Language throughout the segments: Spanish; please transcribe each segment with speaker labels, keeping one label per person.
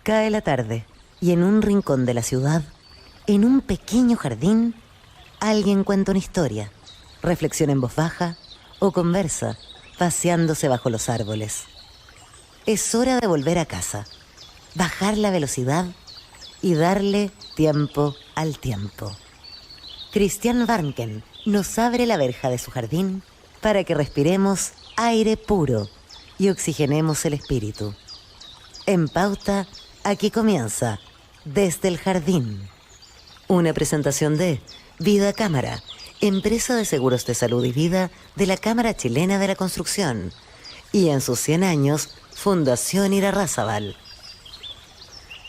Speaker 1: Cae la tarde y en un rincón de la ciudad, en un pequeño jardín, alguien cuenta una historia, reflexiona en voz baja o conversa, paseándose bajo los árboles. Es hora de volver a casa, bajar la velocidad y darle tiempo al tiempo. Christian Warnken nos abre la verja de su jardín para que respiremos aire puro y oxigenemos el espíritu. En Pauta, aquí comienza Desde el Jardín. Una presentación de Vida Cámara, empresa de seguros de salud y vida de la Cámara Chilena de la Construcción. Y en sus 100 años, Fundación Irarrázaval.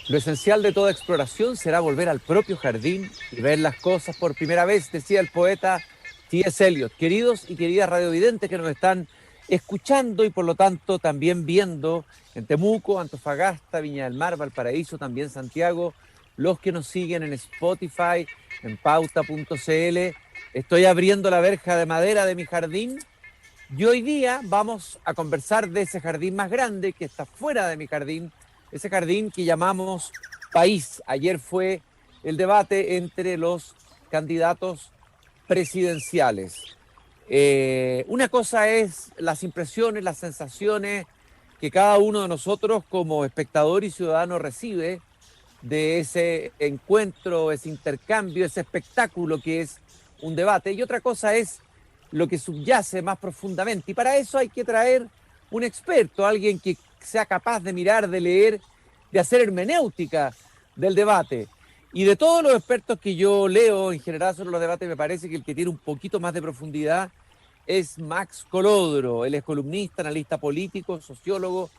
Speaker 2: Lo esencial de toda exploración será volver al propio jardín y ver las cosas por primera vez, decía el poeta T.S. Eliot. Queridos y queridas radiovidentes que nos están escuchando y por lo tanto también viendo en Temuco, Antofagasta, Viña del Mar, Valparaíso, también Santiago, los que nos siguen en Spotify, en pauta.cl. Estoy abriendo la verja de madera de mi jardín y hoy día vamos a conversar de ese jardín más grande que está fuera de mi jardín, ese jardín que llamamos país. Ayer fue el debate entre los candidatos presidenciales. Una cosa es las impresiones, las sensaciones que cada uno de nosotros como espectador y ciudadano recibe de ese encuentro, ese intercambio, ese espectáculo que es un debate. Y otra cosa es lo que subyace más profundamente. Y para eso hay que traer un experto, alguien que sea capaz de mirar, de leer, de hacer hermenéutica del debate. Y de todos los expertos que yo leo en general sobre los debates, me parece que el que tiene un poquito más de profundidad es Max Colodro. Él es columnista, analista político, sociólogo,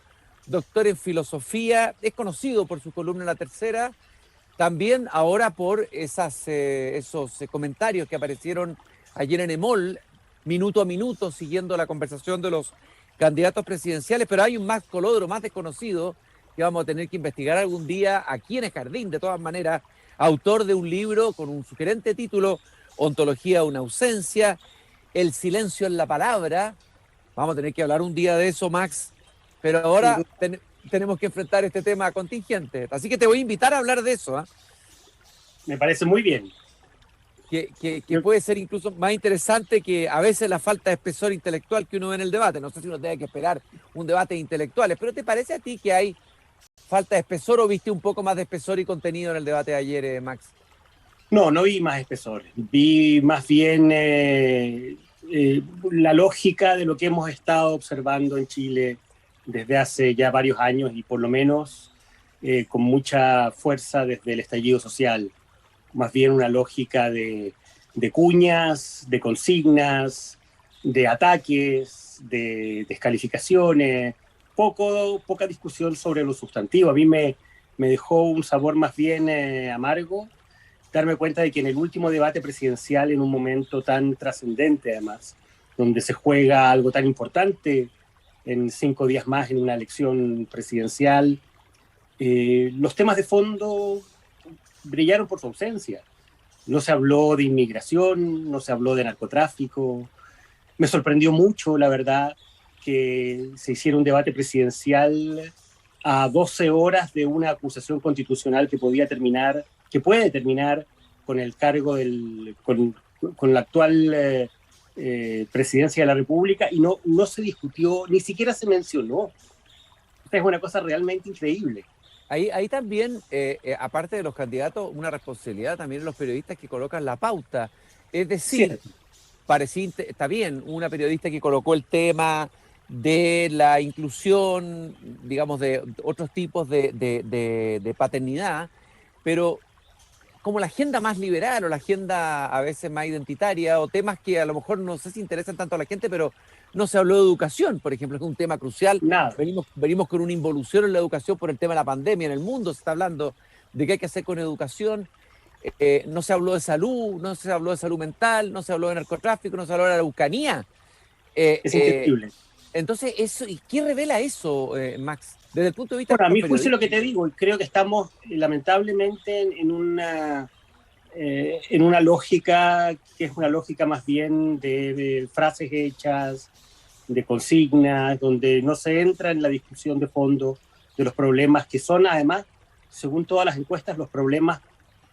Speaker 2: doctor en filosofía, es conocido por su columna La Tercera, también ahora por esos comentarios que aparecieron ayer en Emol, minuto a minuto, siguiendo la conversación de los candidatos presidenciales, pero hay un Max Colodro más desconocido que vamos a tener que investigar algún día aquí en el jardín, de todas maneras, autor de un libro con un sugerente título, Ontología de una ausencia, El silencio en la palabra. Vamos a tener que hablar un día de eso, Max, pero ahora tenemos que enfrentar este tema contingente. Así que te voy a invitar a hablar de eso, ¿eh?
Speaker 3: Me parece muy bien.
Speaker 2: Que puede ser incluso más interesante que a veces la falta de espesor intelectual que uno ve en el debate. No sé si uno tiene que esperar un debate de intelectuales, pero ¿te parece a ti que hay falta de espesor o viste un poco más de espesor y contenido en el debate de ayer, Max?
Speaker 3: No vi más espesor. Vi más bien la lógica de lo que hemos estado observando en Chile desde hace ya varios años y por lo menos con mucha fuerza desde el estallido social. Más bien una lógica de cuñas, de consignas, de ataques, de descalificaciones, poca discusión sobre lo sustantivo. A mí me dejó un sabor más bien amargo darme cuenta de que en el último debate presidencial, en un momento tan trascendente además, donde se juega algo tan importante en 5 días más en una elección presidencial, los temas de fondo brillaron por su ausencia. No se habló de inmigración, no se habló de narcotráfico. Me sorprendió mucho, la verdad, que se hiciera un debate presidencial a 12 horas de una acusación constitucional que puede terminar con el cargo con la actual presidencia de la República y no se discutió, ni siquiera se mencionó. Esta es una cosa realmente increíble.
Speaker 2: Ahí también, aparte de los candidatos, una responsabilidad también de los periodistas que colocan la pauta. Es decir, está bien, una periodista que colocó el tema de la inclusión, digamos, de otros tipos de paternidad, pero como la agenda más liberal o la agenda a veces más identitaria o temas que a lo mejor no sé si interesan tanto a la gente, pero no se habló de educación, por ejemplo, que es un tema crucial.
Speaker 3: Nada.
Speaker 2: Venimos con una involución en la educación por el tema de la pandemia en el mundo, se está hablando de qué hay que hacer con educación. No se habló de salud, no se habló de salud mental, no se habló de narcotráfico, no se habló de la Araucanía.
Speaker 3: Es increíble.
Speaker 2: Entonces, ¿y qué revela eso, Max? Desde el punto de vista...
Speaker 3: Bueno, a mi juicio lo que te digo, creo que estamos lamentablemente en una lógica que es una lógica más bien de frases hechas, de consignas, donde no se entra en la discusión de fondo de los problemas que son además según todas las encuestas, los problemas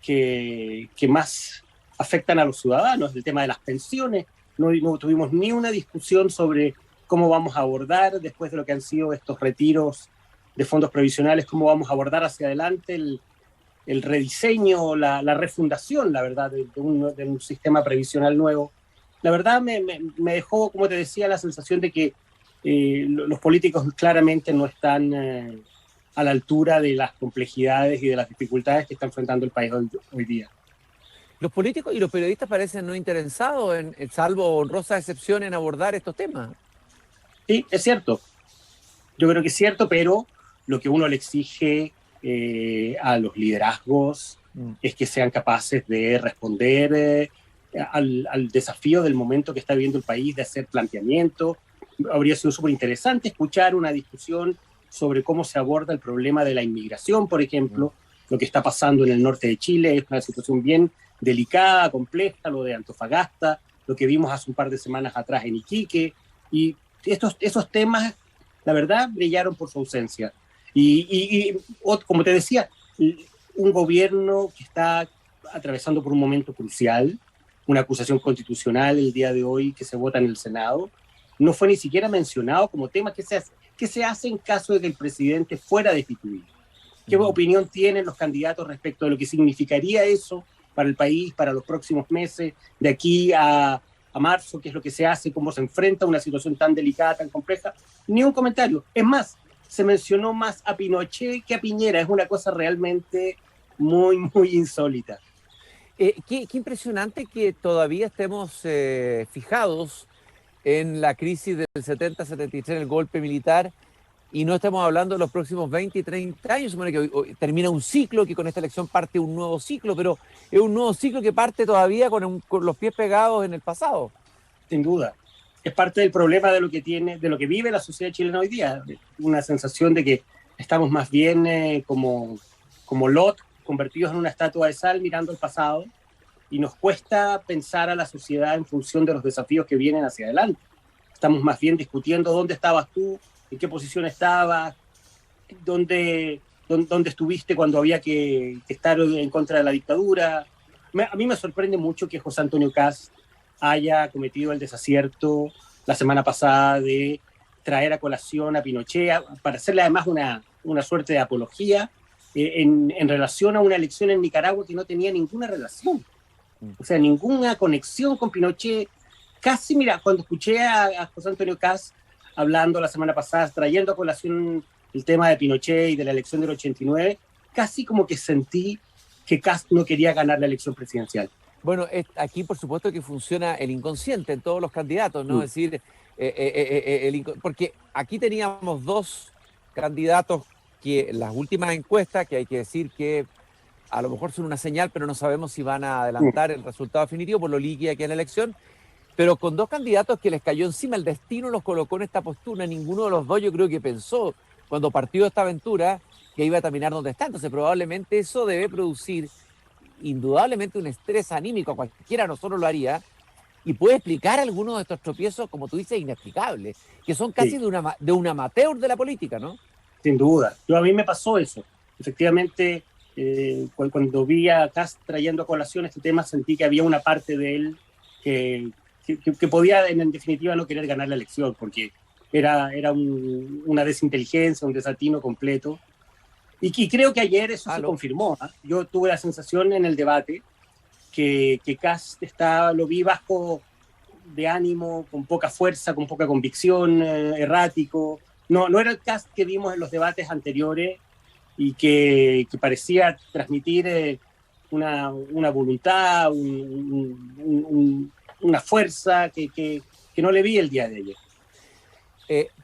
Speaker 3: que más afectan a los ciudadanos, el tema de las pensiones. No tuvimos ni una discusión sobre cómo vamos a abordar, después de lo que han sido estos retiros de fondos previsionales, cómo vamos a abordar hacia adelante el rediseño, la refundación, la verdad, de un sistema previsional nuevo. La verdad me dejó, como te decía, la sensación de que los políticos claramente no están a la altura de las complejidades y de las dificultades que está enfrentando el país hoy día.
Speaker 2: Los políticos y los periodistas parecen no interesados, salvo honrosas excepciones, en abordar estos temas.
Speaker 3: Sí, es cierto. Yo creo que es cierto, pero lo que uno le exige a los liderazgos es que sean capaces de responder al desafío del momento que está viviendo el país, de hacer planteamientos. Habría sido súper interesante escuchar una discusión sobre cómo se aborda el problema de la inmigración, por ejemplo. Lo que está pasando en el norte de Chile es una situación bien delicada, compleja, lo de Antofagasta, lo que vimos hace un par de semanas atrás en Iquique, y esos temas, la verdad, brillaron por su ausencia. Y como te decía, un gobierno que está atravesando por un momento crucial, una acusación constitucional el día de hoy que se vota en el Senado, no fue ni siquiera mencionado como tema que se hace en caso de que el presidente fuera destituido. ¿Qué opinión tienen los candidatos respecto de lo que significaría eso para el país, para los próximos meses, de aquí a marzo? ¿Qué es lo que se hace? ¿Cómo se enfrenta a una situación tan delicada, tan compleja? Ni un comentario. Es más, se mencionó más a Pinochet que a Piñera. Es una cosa realmente muy, muy insólita.
Speaker 2: Qué impresionante que todavía estemos fijados en la crisis del 70-73, en el golpe militar, y no estamos hablando de los próximos 20 y 30 años. Supone que hoy termina un ciclo, que con esta elección parte un nuevo ciclo, pero es un nuevo ciclo que parte todavía con los pies pegados en el pasado.
Speaker 3: Sin duda. Es parte del problema de lo que vive la sociedad chilena hoy día. Una sensación de que estamos más bien como Lot, convertidos en una estatua de sal mirando el pasado, y nos cuesta pensar a la sociedad en función de los desafíos que vienen hacia adelante. Estamos más bien discutiendo dónde estabas tú, en qué posición estabas, dónde estuviste cuando había que estar en contra de la dictadura. A mí me sorprende mucho que José Antonio Kast haya cometido el desacierto la semana pasada de traer a colación a Pinochet para hacerle además una suerte de apología en relación a una elección en Nicaragua que no tenía ninguna relación. O sea, ninguna conexión con Pinochet. Casi, mira, cuando escuché a José Antonio Kast hablando la semana pasada, trayendo a colación el tema de Pinochet y de la elección del 89, casi como que sentí que Kast no quería ganar la elección presidencial.
Speaker 2: Bueno, aquí por supuesto que funciona el inconsciente en todos los candidatos, ¿no? Es decir, porque aquí teníamos dos candidatos que las últimas encuestas, que hay que decir que a lo mejor son una señal, pero no sabemos si van a adelantar el resultado definitivo por lo líquida que es la elección, pero con dos candidatos que les cayó encima, el destino los colocó en esta postura. Ninguno de los dos yo creo que pensó cuando partió esta aventura que iba a terminar donde está. Entonces probablemente eso debe producir indudablemente un estrés anímico, a cualquiera de nosotros lo haría, y puede explicar algunos de estos tropiezos, como tú dices, inexplicables, que son casi de un amateur de la política, ¿no?
Speaker 3: Sin duda. A mí me pasó eso. Efectivamente, cuando vi a Kast trayendo a colación este tema, sentí que había una parte de él que podía, en definitiva, no querer ganar la elección, porque era una desinteligencia, un desatino completo. Y creo que ayer eso se confirmó. Yo tuve la sensación en el debate que Kast lo vi bajo de ánimo, con poca fuerza, con poca convicción, errático. No era el Kast que vimos en los debates anteriores y que parecía transmitir una voluntad, una fuerza que no le vi el día de ayer.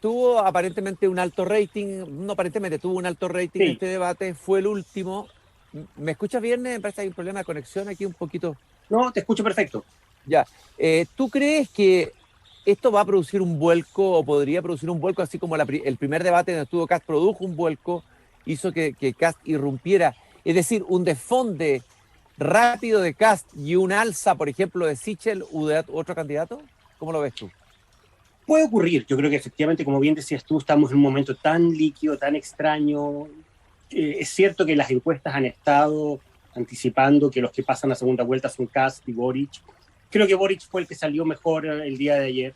Speaker 2: Tuvo aparentemente un alto rating, no aparentemente, tuvo un alto rating en este debate, fue el último. ¿Me escuchas bien? Me parece que hay un problema de conexión aquí un poquito.
Speaker 3: No, te escucho perfecto.
Speaker 2: Ya. ¿Tú crees que esto va a producir un vuelco o podría producir un vuelco, así como el primer debate donde estuvo Kast produjo un vuelco, hizo que Kast irrumpiera? Es decir, un desfonde rápido de Kast y un alza, por ejemplo, de Sichel u de otro candidato. ¿Cómo lo ves tú?
Speaker 3: Puede ocurrir. Yo creo que efectivamente, como bien decías tú, estamos en un momento tan líquido, tan extraño, Es cierto que las encuestas han estado anticipando que los que pasan a segunda vuelta son Kast y Boric. Creo que Boric fue el que salió mejor el día de ayer.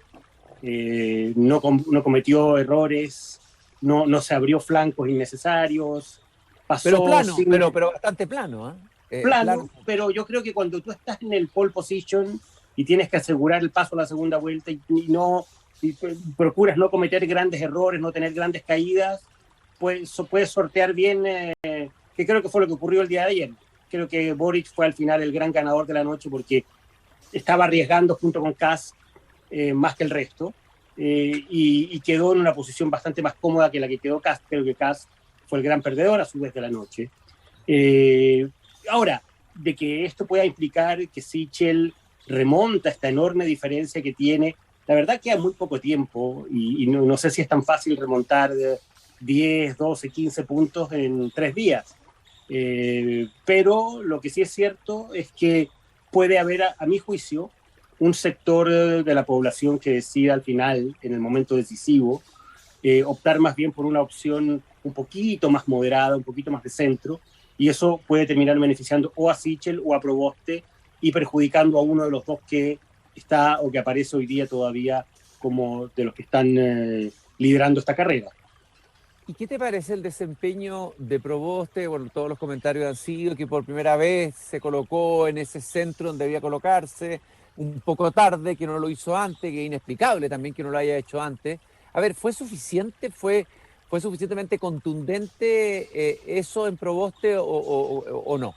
Speaker 3: No cometió errores, no se abrió flancos innecesarios, pasó
Speaker 2: Pero plano,
Speaker 3: sin...
Speaker 2: pero bastante plano, ¿eh?
Speaker 3: plano, pero yo creo que cuando tú estás en el pole position y tienes que asegurar el paso a la segunda vuelta y procuras no cometer grandes errores, no tener grandes caídas, pues puedes sortear bien, que creo que fue lo que ocurrió el día de ayer. Creo que Boric fue al final el gran ganador de la noche porque estaba arriesgando junto con Kast más que el resto, y quedó en una posición bastante más cómoda que la que quedó Kast. Creo que Kast fue el gran perdedor a su vez de la noche. Ahora, de que esto pueda implicar que Sichel remonta esta enorme diferencia que tiene, la verdad queda muy poco tiempo y no sé si es tan fácil remontar 10, 12, 15 puntos en 3 días. Pero lo que sí es cierto es que puede haber, a mi juicio, un sector de la población que decida al final, en el momento decisivo, optar más bien por una opción un poquito más moderada, un poquito más de centro, y eso puede terminar beneficiando o a Sichel o a Proboste y perjudicando a uno de los dos que está o que aparece hoy día todavía como de los que están liderando esta carrera.
Speaker 2: ¿Y qué te parece el desempeño de Proboste? Bueno, todos los comentarios han sido que por primera vez se colocó en ese centro donde debía colocarse, un poco tarde, que no lo hizo antes, que es inexplicable también que no lo haya hecho antes. A ver, ¿fue suficiente? ¿Fue suficientemente contundente eso en Proboste o no?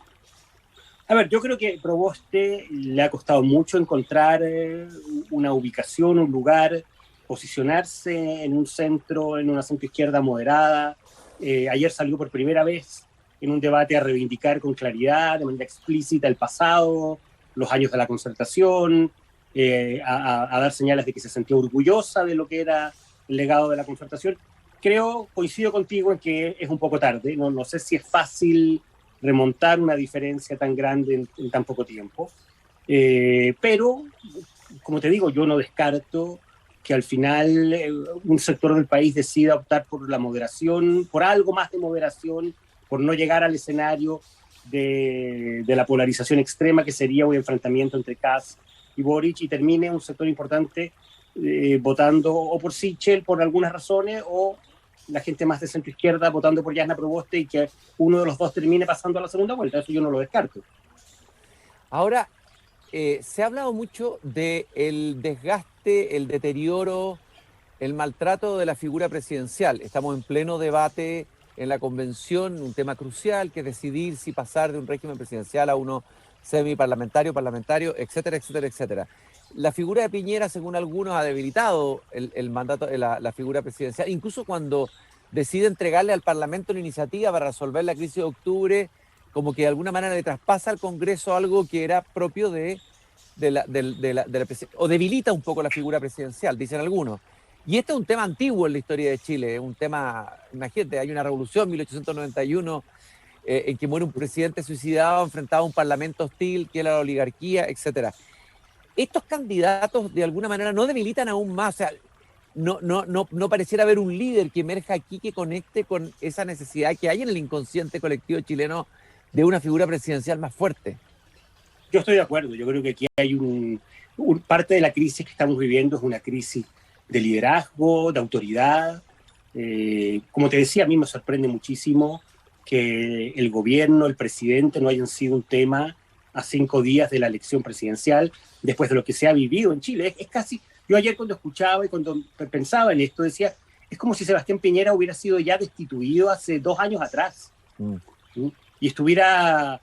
Speaker 3: A ver, yo creo que Proboste le ha costado mucho encontrar una ubicación, un lugar, posicionarse en un centro, en una centro izquierda moderada. Ayer salió por primera vez en un debate a reivindicar con claridad, de manera explícita, el pasado, los años de la concertación, a dar señales de que se sentía orgullosa de lo que era el legado de la concertación. Coincido contigo en que es un poco tarde, no sé si es fácil remontar una diferencia tan grande en tan poco tiempo, pero, como te digo, yo no descarto que al final un sector del país decida optar por la moderación, por algo más de moderación, por no llegar al escenario de la polarización extrema que sería un enfrentamiento entre Kast y Boric, y termine un sector importante votando o por Sichel por algunas razones, o la gente más de centro izquierda votando por Jasna Proboste, y que uno de los dos termine pasando a la segunda vuelta. Eso yo no lo descarto.
Speaker 2: Ahora, se ha hablado mucho del desgaste, el deterioro, el maltrato de la figura presidencial. Estamos en pleno debate en la convención, un tema crucial que es decidir si pasar de un régimen presidencial a uno semiparlamentario, parlamentario, etcétera, etcétera, etcétera. La figura de Piñera, según algunos, ha debilitado el mandato de la figura presidencial, incluso cuando decide entregarle al Parlamento la iniciativa para resolver la crisis de octubre, como que de alguna manera le traspasa al Congreso algo que era propio de la o debilita un poco la figura presidencial, dicen algunos. Y este es un tema antiguo en la historia de Chile, es un tema, imagínate, hay una revolución en 1891 en que muere un presidente suicidado enfrentado a un parlamento hostil, que era la oligarquía, etcétera. Estos candidatos de alguna manera no debilitan aún más, o sea, no pareciera haber un líder que emerja aquí que conecte con esa necesidad que hay en el inconsciente colectivo chileno de una figura presidencial más fuerte.
Speaker 3: Yo estoy de acuerdo, yo creo que aquí hay parte de la crisis que estamos viviendo es una crisis de liderazgo, de autoridad. Como te decía, a mí me sorprende muchísimo que el gobierno, el presidente no hayan sido un tema a 5 días de la elección presidencial, después de lo que se ha vivido en Chile. Es casi, yo ayer cuando escuchaba y cuando pensaba en esto, decía, es como si Sebastián Piñera hubiera sido ya destituido hace 2 años atrás, ¿sí? Y estuviera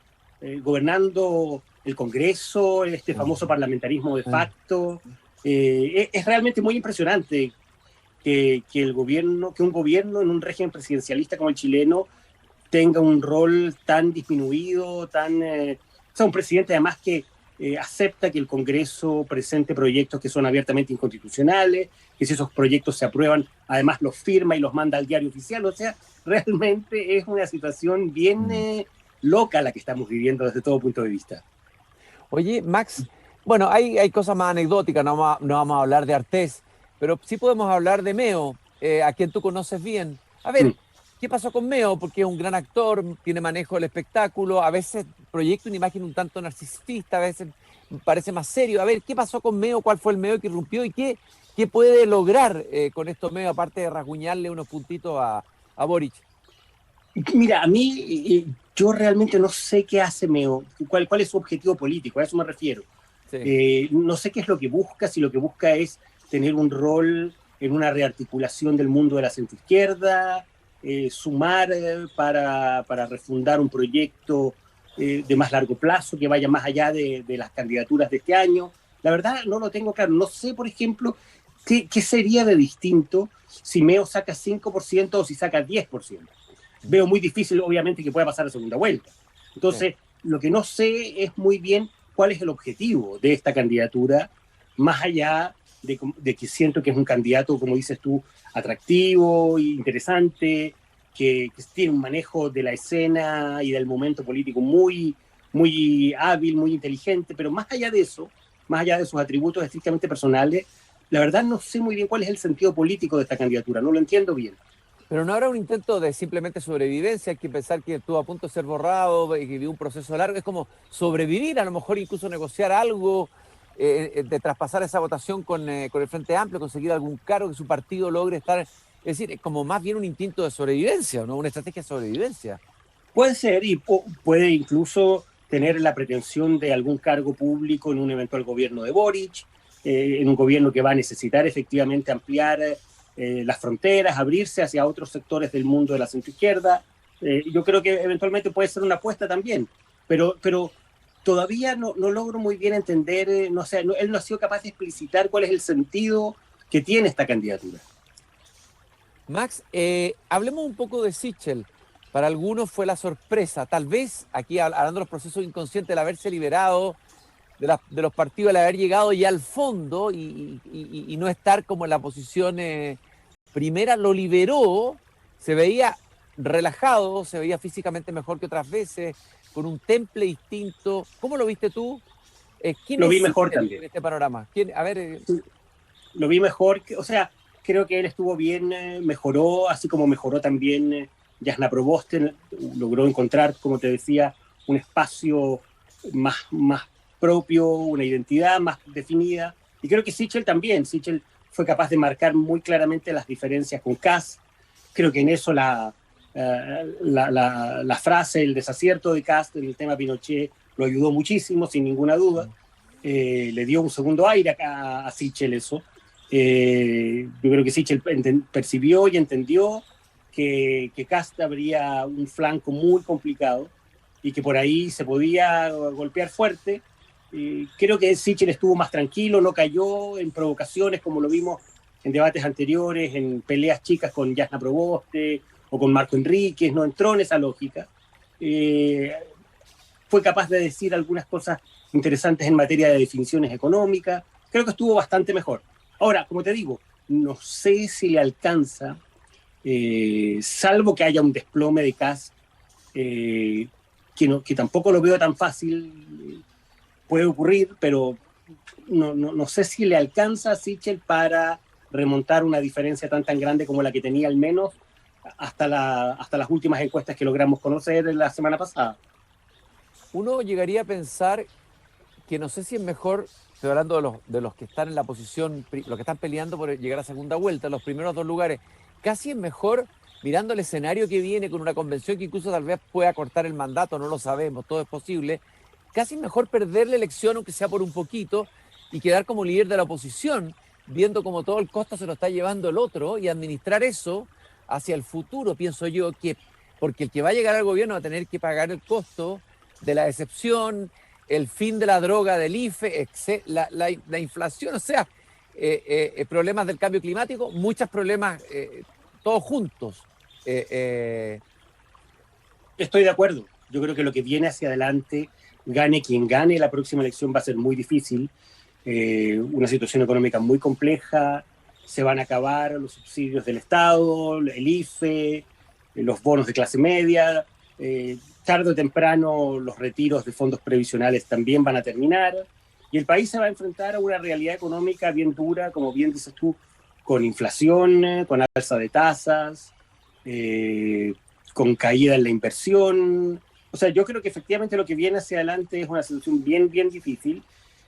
Speaker 3: gobernando el Congreso, este famoso parlamentarismo de facto. Es realmente muy impresionante que un gobierno en un régimen presidencialista como el chileno tenga un rol tan disminuido, o sea, un presidente además que acepta que el Congreso presente proyectos que son abiertamente inconstitucionales, que si esos proyectos se aprueban, además los firma y los manda al diario oficial. O sea, realmente es una situación bien loca la que estamos viviendo desde todo punto de vista.
Speaker 2: Oye, Max, bueno, hay cosas más anecdóticas, no vamos a hablar de Artés, pero sí podemos hablar de Meo, a quien tú conoces bien. A ver, ¿qué pasó con Meo? Porque es un gran actor, tiene manejo del espectáculo, a veces proyecta una imagen un tanto narcisista, a veces parece más serio. A ver, ¿qué pasó con Meo? ¿Cuál fue el Meo que irrumpió? ¿Y qué puede lograr con estos Meo, aparte de rasguñarle unos puntitos a Boric?
Speaker 3: Mira, a mí yo realmente no sé qué hace Meo, cuál es su objetivo político, a eso me refiero.
Speaker 2: Sí.
Speaker 3: No sé qué es lo que busca, si lo que busca es tener un rol en una rearticulación del mundo de la centroizquierda, sumar para refundar un proyecto de más largo plazo que vaya más allá de las candidaturas de este año. La verdad no lo tengo claro. No sé, por ejemplo, qué sería de distinto si Meo saca 5% o si saca 10%. Veo muy difícil, obviamente, que pueda pasar a segunda vuelta. Entonces, lo que no sé es muy bien cuál es el objetivo de esta candidatura, más allá de que siento que es un candidato, como dices tú, atractivo, interesante, que tiene un manejo de la escena y del momento político muy, muy hábil, muy inteligente, pero más allá de eso, más allá de sus atributos estrictamente personales, la verdad no sé muy bien cuál es el sentido político de esta candidatura, no lo entiendo bien.
Speaker 2: Pero no habrá un intento de simplemente sobrevivencia, hay que pensar que estuvo a punto de ser borrado y que vivió un proceso largo, es como sobrevivir, a lo mejor incluso negociar algo, de traspasar esa votación con el Frente Amplio, conseguir algún cargo que su partido logre estar, es decir, es como más bien un instinto de sobrevivencia, ¿no? Una estrategia de sobrevivencia.
Speaker 3: Puede ser y puede incluso tener la pretensión de algún cargo público en un eventual gobierno de Boric, en un gobierno que va a necesitar efectivamente ampliar las fronteras, abrirse hacia otros sectores del mundo de la centroizquierda. Yo creo que eventualmente puede ser una apuesta también, pero todavía no logro muy bien entender, no sé, él no ha sido capaz de explicitar cuál es el sentido que tiene esta candidatura.
Speaker 2: Max, hablemos un poco de Sichel. Para algunos fue la sorpresa, tal vez aquí hablando de los procesos inconscientes, el haberse liberado de los partidos, el haber llegado ya al fondo y no estar como en la posición primera, lo liberó, se veía relajado, se veía físicamente mejor que otras veces, con un temple distinto. ¿Cómo lo viste tú? ¿Quién
Speaker 3: Lo
Speaker 2: es
Speaker 3: vi mejor
Speaker 2: Sichel
Speaker 3: también.
Speaker 2: en este panorama? A ver,
Speaker 3: Lo vi mejor, o sea, creo que él estuvo bien, mejoró, así como mejoró también Jasna Proboste, logró encontrar, como te decía, un espacio más propio, una identidad más definida. Y creo que Sichel también, Sichel fue capaz de marcar muy claramente las diferencias con Kast. Creo que en eso la frase, el desacierto de Kast en el tema Pinochet lo ayudó muchísimo, sin ninguna duda. Le dio un segundo aire a Sichel eso. Yo creo que Sichel percibió y entendió que Kast habría un flanco muy complicado y que por ahí se podía golpear fuerte. Creo que Sichel estuvo más tranquilo, no cayó en provocaciones como lo vimos en debates anteriores, en peleas chicas con Jasna Proboste o con Marco Enríquez, no entró en esa lógica. Fue capaz de decir algunas cosas interesantes en materia de definiciones económicas. Creo que estuvo bastante mejor. Ahora, como te digo, no sé si le alcanza, salvo que haya un desplome de Kast, que tampoco lo veo tan fácil, puede ocurrir, pero no sé si le alcanza a Sichel para remontar una diferencia tan grande como la que tenía al menos hasta las últimas encuestas que logramos conocer la semana pasada.
Speaker 2: uno llegaría a pensar que no sé si es mejor, estoy hablando de los que están en la posición, los que están peleando por llegar a segunda vuelta, los primeros dos lugares, casi es mejor mirando el escenario que viene con una convención que incluso tal vez pueda cortar el mandato, no lo sabemos, todo es posible, casi es mejor perder la elección, aunque sea por un poquito, y quedar como líder de la oposición, viendo como todo el costo se lo está llevando el otro, y administrar eso hacia el futuro, pienso yo, que porque el que va a llegar al gobierno va a tener que pagar el costo de la decepción, el fin de la droga del IFE, la inflación, o sea, problemas del cambio climático, muchos problemas, todos juntos.
Speaker 3: Estoy de acuerdo. Yo creo que lo que viene hacia adelante, gane quien gane, la próxima elección va a ser muy difícil. Una situación económica muy compleja, se van a acabar los subsidios del Estado, el IFE, los bonos de clase media. Tarde o temprano los retiros de fondos previsionales también van a terminar y el país se va a enfrentar a una realidad económica bien dura, como bien dices tú, con inflación, con alza de tasas, con caída en la inversión. O sea, yo creo que efectivamente lo que viene hacia adelante es una situación bien, bien difícil.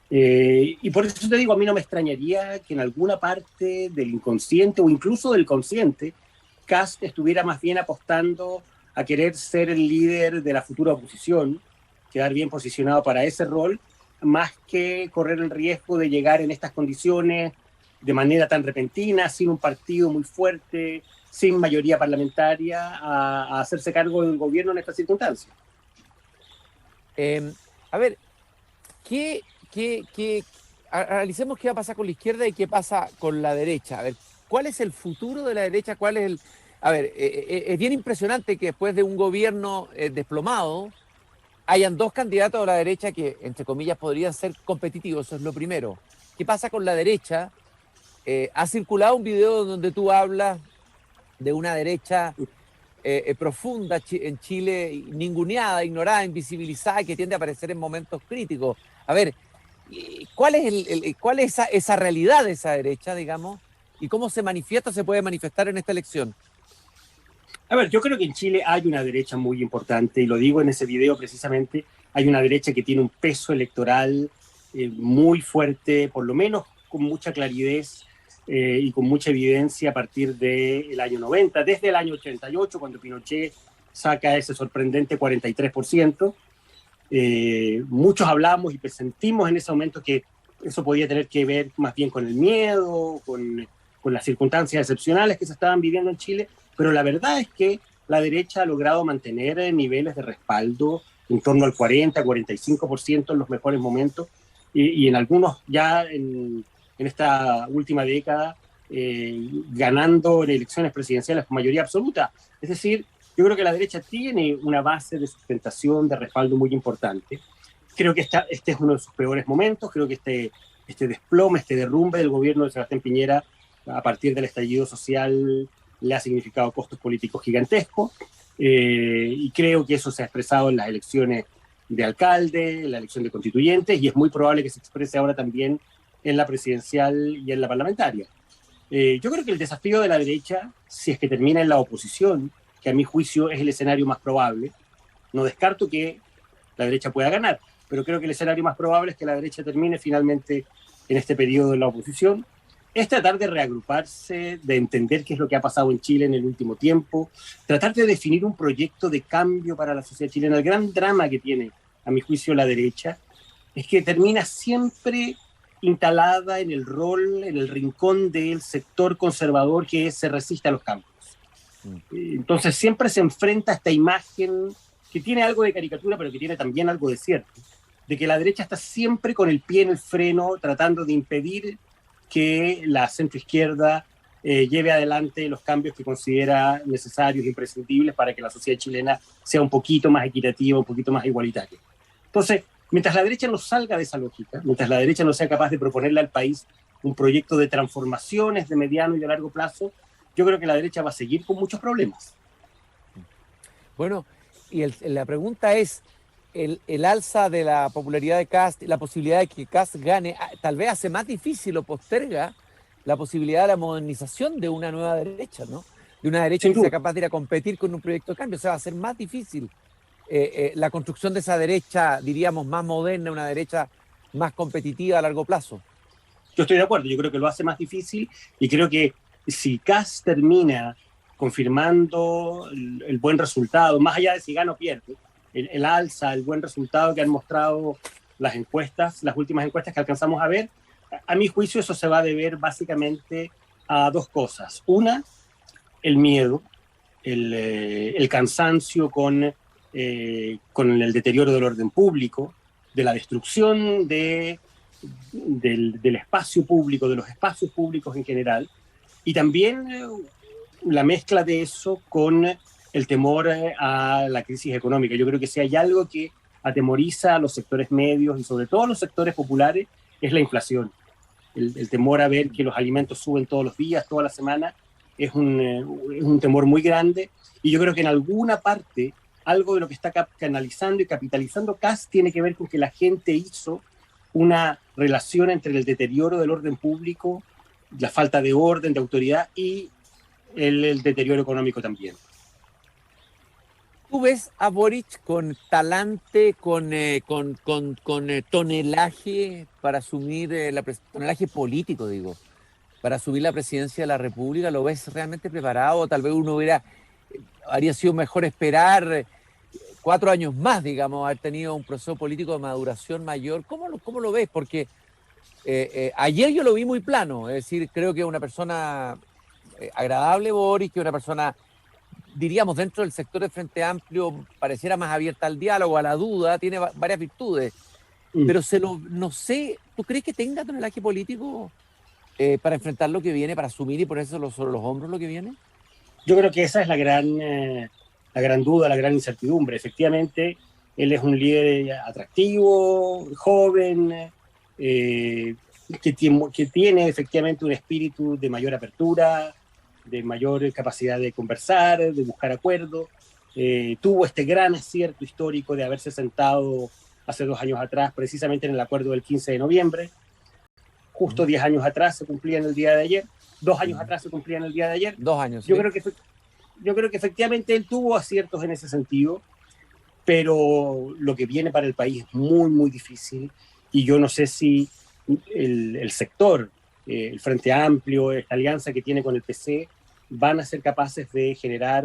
Speaker 3: Y por eso te digo, a mí no me extrañaría que en alguna parte del inconsciente o incluso del consciente, Kast estuviera más bien apostando a querer ser el líder de la futura oposición, quedar bien posicionado para ese rol, más que correr el riesgo de llegar en estas condiciones de manera tan repentina, sin un partido muy fuerte, sin mayoría parlamentaria, a hacerse cargo del gobierno en estas circunstancias.
Speaker 2: A ver, analicemos qué va a pasar con la izquierda y qué pasa con la derecha. A ver, ¿cuál es el futuro de la derecha? ¿Cuál es el...? A ver, es bien impresionante que después de un gobierno desplomado, hayan dos candidatos a la derecha que, entre comillas, podrían ser competitivos. Eso es lo primero. ¿Qué pasa con la derecha? Ha circulado un video donde tú hablas de una derecha profunda en Chile, ninguneada, ignorada, invisibilizada, que tiende a aparecer en momentos críticos. A ver, ¿cuál es esa realidad de esa derecha, digamos? ¿Y cómo se manifiesta, se puede manifestar en esta elección?
Speaker 3: A ver, yo creo que en Chile hay una derecha muy importante, y lo digo en ese video precisamente, hay una derecha que tiene un peso electoral muy fuerte, por lo menos con mucha claridad y con mucha evidencia a partir del año 90, desde el año 88, cuando Pinochet saca ese sorprendente 43%. Muchos hablamos y presentimos en ese momento que eso podía tener que ver más bien con el miedo, con las circunstancias excepcionales que se estaban viviendo en Chile, pero la verdad es que la derecha ha logrado mantener niveles de respaldo en torno al 40-45% en los mejores momentos, y en algunos ya en esta última década ganando en elecciones presidenciales con mayoría absoluta. Es decir, yo creo que la derecha tiene una base de sustentación, de respaldo muy importante. Creo que este es uno de sus peores momentos. Creo que este desplome, este derrumbe del gobierno de Sebastián Piñera a partir del estallido social le ha significado costos políticos gigantescos, y creo que eso se ha expresado en las elecciones de alcalde, en la elección de constituyentes, y es muy probable que se exprese ahora también en la presidencial y en la parlamentaria. Yo creo que el desafío de la derecha, si es que termina en la oposición, que a mi juicio es el escenario más probable, no descarto que la derecha pueda ganar, pero creo que el escenario más probable es que la derecha termine finalmente en este periodo en la oposición, es tratar de reagruparse, de entender qué es lo que ha pasado en Chile en el último tiempo, tratar de definir un proyecto de cambio para la sociedad chilena. El gran drama que tiene, a mi juicio, la derecha, es que termina siempre instalada en el rol, en el rincón del sector conservador que se resiste a los cambios. Entonces siempre se enfrenta a esta imagen que tiene algo de caricatura, pero que tiene también algo de cierto, de que la derecha está siempre con el pie en el freno, tratando de impedir que la centroizquierda lleve adelante los cambios que considera necesarios e imprescindibles para que la sociedad chilena sea un poquito más equitativa, un poquito más igualitaria. Entonces, mientras la derecha no salga de esa lógica, mientras la derecha no sea capaz de proponerle al país un proyecto de transformaciones de mediano y de largo plazo, yo creo que la derecha va a seguir con muchos problemas.
Speaker 2: Bueno, y la pregunta es, el alza de la popularidad de Kast, la posibilidad de que Kast gane, tal vez hace más difícil o posterga la posibilidad de la modernización de una nueva derecha, ¿no? De una derecha que sea capaz de ir a competir con un proyecto de cambio. O sea, va a ser más difícil la construcción de esa derecha, diríamos, más moderna, una derecha más competitiva a largo plazo.
Speaker 3: Yo estoy de acuerdo, yo creo que lo hace más difícil, y creo que si Kast termina confirmando el buen resultado, más allá de si gana o pierde, el alza, el buen resultado que han mostrado las encuestas, las últimas encuestas que alcanzamos a ver, a mi juicio eso se va a deber básicamente a dos cosas. Una, el miedo, el cansancio con el deterioro del orden público, de la destrucción del espacio público, de los espacios públicos en general, y también la mezcla de eso con el temor a la crisis económica. Yo creo que si hay algo que atemoriza a los sectores medios y sobre todo a los sectores populares, es la inflación. El temor a ver que los alimentos suben todos los días, toda la semana, es un temor muy grande, y yo creo que en alguna parte algo de lo que está canalizando y capitalizando Kast tiene que ver con que la gente hizo una relación entre el deterioro del orden público, la falta de orden, de autoridad, y el deterioro económico también.
Speaker 2: ¿Tú ves a Boric con talante, con tonelaje para asumir tonelaje político, digo, para asumir la presidencia de la República? ¿Lo ves realmente preparado? Tal vez habría sido mejor esperar 4 años más, digamos, haber tenido un proceso político de maduración mayor. ¿Cómo lo ves? Porque ayer yo lo vi muy plano, es decir, creo que es una persona agradable, Boric, que es una persona, diríamos, dentro del sector del Frente Amplio, pareciera más abierta al diálogo, a la duda, tiene varias virtudes, pero no sé, ¿tú crees que tenga tonelaje político para enfrentar lo que viene, para asumir y ponerse sobre los hombros lo que viene?
Speaker 3: Yo creo que esa es la gran duda, la gran incertidumbre. Efectivamente, él es un líder atractivo, joven, que tiene efectivamente un espíritu de mayor apertura, de mayor capacidad de conversar, de buscar acuerdos. Tuvo este gran acierto histórico de haberse sentado hace 2 años atrás, precisamente en el acuerdo del 15 de noviembre. Justo 10 años atrás se cumplía en el día de ayer. 2 años atrás se cumplía en el día de ayer.
Speaker 2: 2 años,
Speaker 3: Yo
Speaker 2: sí.
Speaker 3: creo que efectivamente él tuvo aciertos en ese sentido, pero lo que viene para el país es muy, muy difícil y yo no sé si el sector, el Frente Amplio, esta alianza que tiene con el PC, van a ser capaces de generar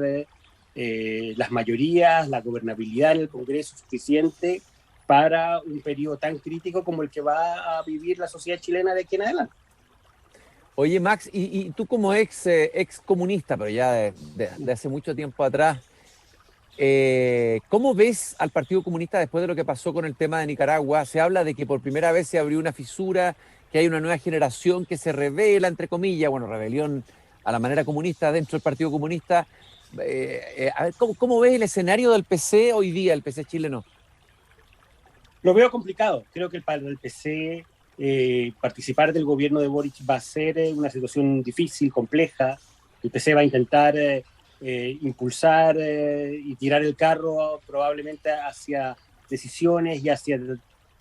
Speaker 3: las mayorías, la gobernabilidad en el Congreso suficiente para un periodo tan crítico como el que va a vivir la sociedad chilena de aquí en adelante.
Speaker 2: Oye, Max, y tú como ex comunista, pero ya de hace mucho tiempo atrás, ¿cómo ves al Partido Comunista después de lo que pasó con el tema de Nicaragua? Se habla de que por primera vez se abrió una fisura, que hay una nueva generación que se revela, entre comillas, bueno, rebelión a la manera comunista dentro del Partido Comunista. A ver, ¿cómo ves el escenario del PC hoy día, el PC chileno?
Speaker 3: Lo veo complicado. Creo que para el PC participar del gobierno de Boric va a ser una situación difícil, compleja. El PC va a intentar impulsar y tirar el carro probablemente hacia decisiones y hacia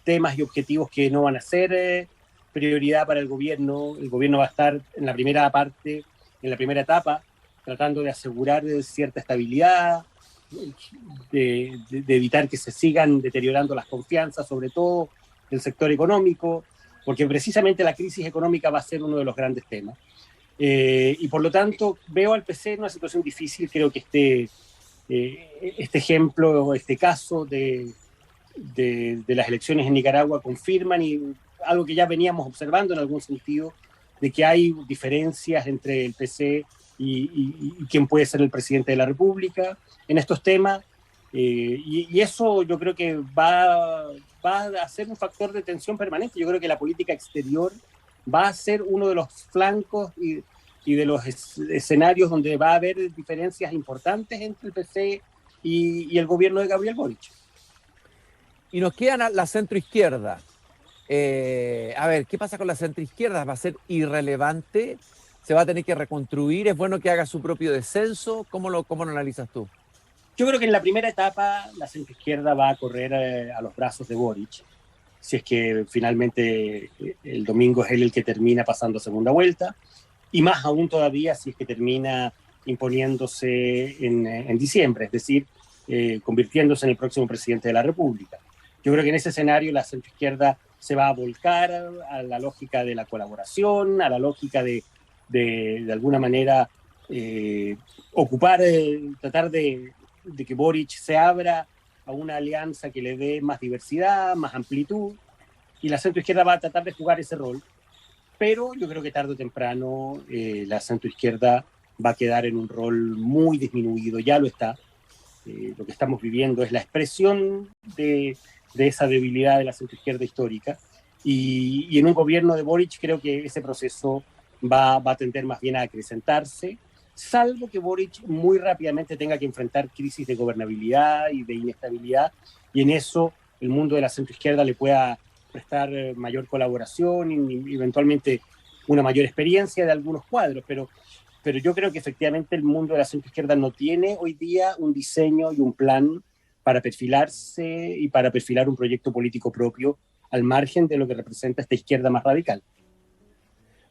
Speaker 3: temas y objetivos que no van a ser prioridad para el gobierno. El gobierno va a estar en la primera parte, en la primera etapa, tratando de asegurar cierta estabilidad, de evitar que se sigan deteriorando las confianzas, sobre todo del sector económico, porque precisamente la crisis económica va a ser uno de los grandes temas. Y por lo tanto veo al PC en una situación difícil. Creo que este ejemplo, este caso de las elecciones en Nicaragua confirman algo que ya veníamos observando en algún sentido, de que hay diferencias entre el PC y quién puede ser el presidente de la República en estos temas, y eso yo creo que va a ser un factor de tensión permanente. Yo creo que la política exterior va a ser uno de los flancos y de los escenarios donde va a haber diferencias importantes entre el PC y el gobierno de Gabriel Boric.
Speaker 2: Y nos queda la centroizquierda. A ver, ¿qué pasa con la centroizquierda? ¿Va a ser irrelevante? ¿Se va a tener que reconstruir? ¿Es bueno que haga su propio descenso? ¿Cómo lo analizas tú?
Speaker 3: Yo creo que en la primera etapa la centroizquierda va a correr a los brazos de Boric, si es que finalmente el domingo es él el que termina pasando a segunda vuelta, y más aún todavía si es que termina imponiéndose en diciembre, es decir, convirtiéndose en el próximo presidente de la República. Yo creo que en ese escenario la centroizquierda se va a volcar a la lógica de la colaboración, a la lógica de alguna manera tratar de que Boric se abra a una alianza que le dé más diversidad, más amplitud, y la centroizquierda va a tratar de jugar ese rol. Pero yo creo que tarde o temprano la centroizquierda va a quedar en un rol muy disminuido, ya lo está. Lo que estamos viviendo es la expresión de esa debilidad de la centroizquierda histórica, y en un gobierno de Boric creo que ese proceso va a tender más bien a acrecentarse, salvo que Boric muy rápidamente tenga que enfrentar crisis de gobernabilidad y de inestabilidad, y en eso el mundo de la centroizquierda le pueda prestar mayor colaboración y eventualmente una mayor experiencia de algunos cuadros, pero yo creo que efectivamente el mundo de la centroizquierda no tiene hoy día un diseño y un plan para perfilarse y para perfilar un proyecto político propio al margen de lo que representa esta izquierda más radical.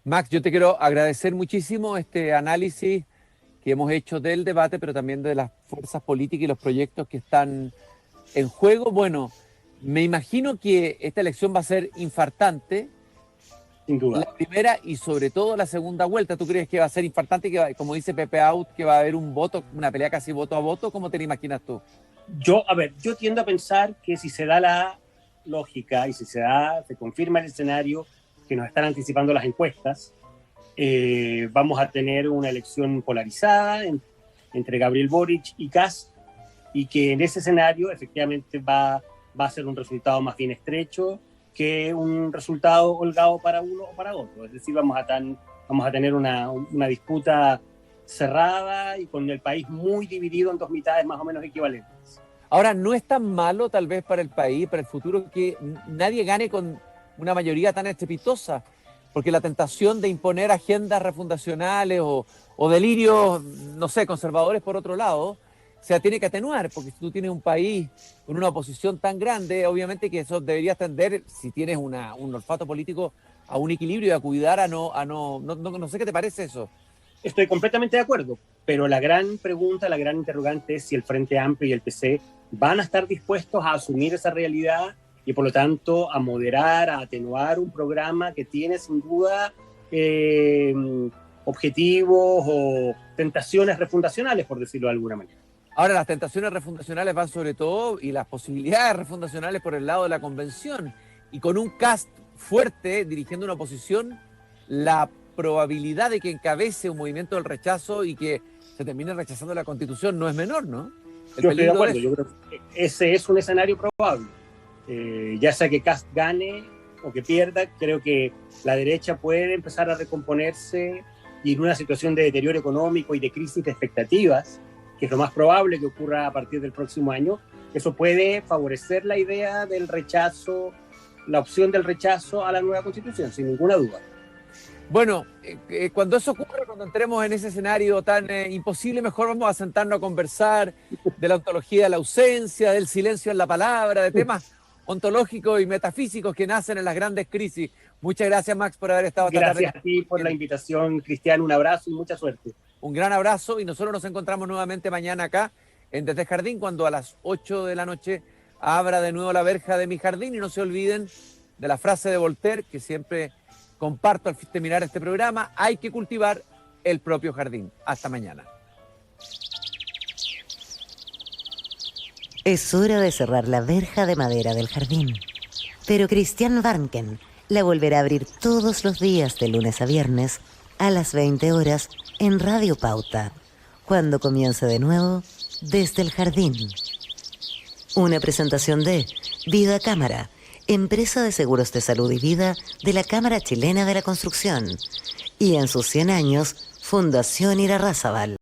Speaker 2: Max, yo te quiero agradecer muchísimo este análisis que hemos hecho del debate, pero también de las fuerzas políticas y los proyectos que están en juego. Bueno, me imagino que esta elección va a ser infartante.
Speaker 3: Sin duda.
Speaker 2: La primera y sobre todo la segunda vuelta. ¿Tú crees que va a ser infartante, que como dice Pepe Out, que va a haber un voto, una pelea casi voto a voto? ¿Cómo te la imaginas tú?
Speaker 3: Yo tiendo a pensar que si se da la lógica y si se confirma el escenario que nos están anticipando las encuestas, vamos a tener una elección polarizada entre Gabriel Boric y Kast, y que en ese escenario efectivamente va a ser un resultado más bien estrecho que un resultado holgado para uno o para otro. Es decir, vamos a tener una disputa cerrada y con el país muy dividido en dos mitades más o menos equivalentes.
Speaker 2: Ahora, no es tan malo tal vez para el país, para el futuro, que nadie gane con una mayoría tan estrepitosa, porque la tentación de imponer agendas refundacionales o delirios, no sé, conservadores por otro lado, se tiene que atenuar, porque si tú tienes un país con una oposición tan grande, obviamente que eso debería tender, si tienes un olfato político, a un equilibrio y a cuidar no sé qué te parece eso.
Speaker 3: Estoy completamente de acuerdo, pero la gran pregunta, la gran interrogante es si el Frente Amplio y el PC van a estar dispuestos a asumir esa realidad y por lo tanto a moderar, a atenuar un programa que tiene sin duda objetivos o tentaciones refundacionales, por decirlo de alguna manera.
Speaker 2: Ahora, las tentaciones refundacionales van sobre todo, y las posibilidades refundacionales por el lado de la convención, y con un Kast fuerte dirigiendo una oposición, la probabilidad de que encabece un movimiento del rechazo y que se termine rechazando la Constitución no es menor, ¿no?
Speaker 3: Yo estoy de acuerdo, yo creo que ese es un escenario probable. Ya sea que Kast gane o que pierda, creo que la derecha puede empezar a recomponerse y en una situación de deterioro económico y de crisis de expectativas, que es lo más probable que ocurra a partir del próximo año, eso puede favorecer la idea del rechazo, la opción del rechazo a la nueva Constitución, sin ninguna duda.
Speaker 2: Bueno, cuando eso ocurra, cuando entremos en ese escenario tan imposible, mejor vamos a sentarnos a conversar de la ontología de la ausencia, del silencio en la palabra, de temas ontológicos y metafísicos que nacen en las grandes crisis. Muchas gracias, Max, por haber estado esta tarde.
Speaker 3: Gracias a ti por la invitación, Cristian. Un abrazo y mucha suerte.
Speaker 2: Un gran abrazo, y nosotros nos encontramos nuevamente mañana acá en Desde el Jardín, cuando a las 8 de la noche abra de nuevo la verja de mi jardín. Y no se olviden de la frase de Voltaire, que siempre comparto al terminar este programa: hay que cultivar el propio jardín. Hasta mañana.
Speaker 1: Es hora de cerrar la verja de madera del jardín. Pero Christian Warnken la volverá a abrir todos los días de lunes a viernes a las 20 horas en Radio Pauta, cuando comience de nuevo Desde el Jardín. Una presentación de Vida Cámara, empresa de seguros de salud y vida de la Cámara Chilena de la Construcción, y en sus 100 años, Fundación Irarrázaval.